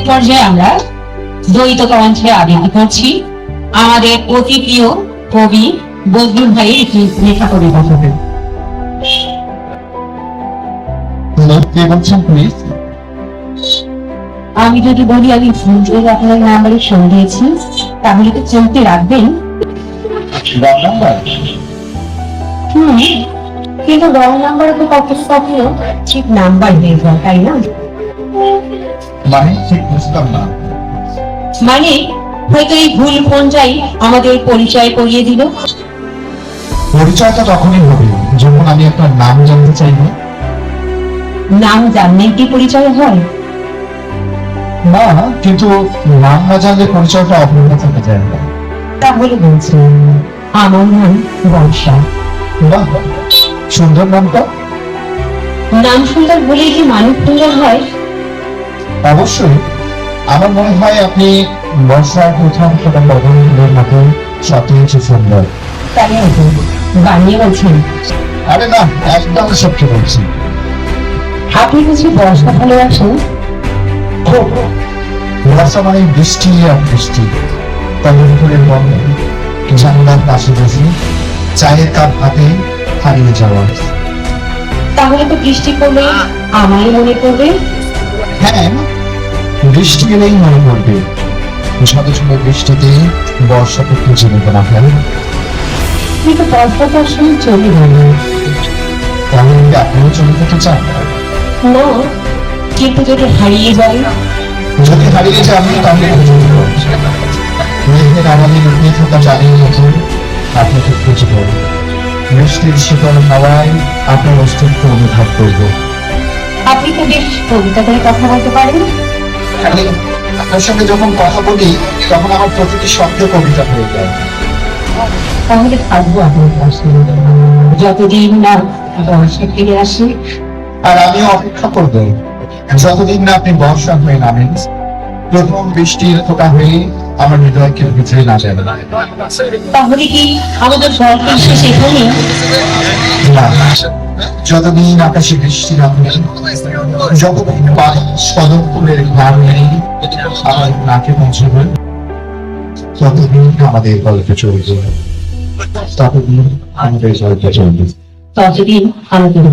পর্যায়ে আমরা দ্বৈত কণ্ঠে আবৃত্তি করছি আমাদের অতি প্রিয় কবি বজলুল ভাইয়ের একটি লেখা কবিতা হবে। কে বলছেন প্লিজ? আমি যদি বলি আমি ভুল করে আপনার নাম্বারে ফোন দিয়েছি, তাহলে তো চলতে রাখবেন। Wrong number? কিন্তু রং নাম্বারে তো কখনো ঠিক নাম্বার হয়ে যায়, তাই না? মানে ঠিক বুঝলাম না। মানে হয়তো এই ভুল ফোনটাই আমাদের পরিচয় করিয়ে দিল। পরিচয়টা তখনই হবে যখন আমি আপনার নাম জানতে চাইবো। নাম জানলে কি পরিচয় হয়? না, কিন্তু নাম না জানলে পরিচয়টা অপূর্ণ থেকে যায় না। তাহলে বলছি আমার নাম বর্ষা। বাহ, সুন্দর নামটা। নাম সুন্দর বলে কি মানুষ সুন্দর হয়? অবশ্যই। আমার মনে হয় আপনি বর্ষার প্রথম ফোটা লবণের মতো সতেজ সুন্দর। তাই হয়তো বানিয়ে বলছেন। আরে না, একদম সত্যি বলছি। আপনি কিছু বর্ষা ভালোবাসেন? বর্ষা মানে বৃষ্টি আর বৃষ্টি। তখন করে বন্ধ জানলার পাশে বসে চায়ের কাপ হাতে হারিয়ে যাওয়া। তাহলে তো বৃষ্টি পড়লে আমার মনে পড়বে। হ্যাঁ, বৃষ্টি এলেই মনে পড়বে। শত শত বৃষ্টিতে বর্ষাকে খুঁজে নিতে না হয়। কিন্তু বর্ষা তো আসলে চলে গেল। তাহলে কি আপনিও চলে যেতে চান? না, কিন্তু যদি হারিয়ে যায়? যদি হারিয়ে যান তাহলে মেঘের আড়ালে লুকিয়ে থাকা জানিয়ে মতো আপনাকে খুঁজে পাবো। বৃষ্টির শীতল হাওয়ায় আপনার অস্তিত্ব অনুভব করবো। আপনি তো বেশ কবিতা করে কথা বলতে পারেন। আমি আপনার সঙ্গে যখন কথা বলি তখন আমার প্রতিটি শব্দ কবিতা হয়ে যায়। তাহলে থাকবো আপনার পাশে যতদিন না বর্ষা ফিরে আসে। আর আমিও অপেক্ষা করবো যতদিন না আপনি বর্ষা হয়ে নামেন, প্রথম বৃষ্টির ফোঁটা হয়ে আমার হৃদয়কে ভিজে না যাবে। তাহলে কি আমাদের গল্প শেষ এখানে? না, যতদিন আকাশে বৃষ্টি নামে, যতদিন বাতাস কদম ফুলের ঘ্রাণ নেই আমার নাকে পৌঁছবে, ততদিন আমাদের গল্প চলবে। ততদিন আমাদের গল্প চলবে। ততদিন আমাদের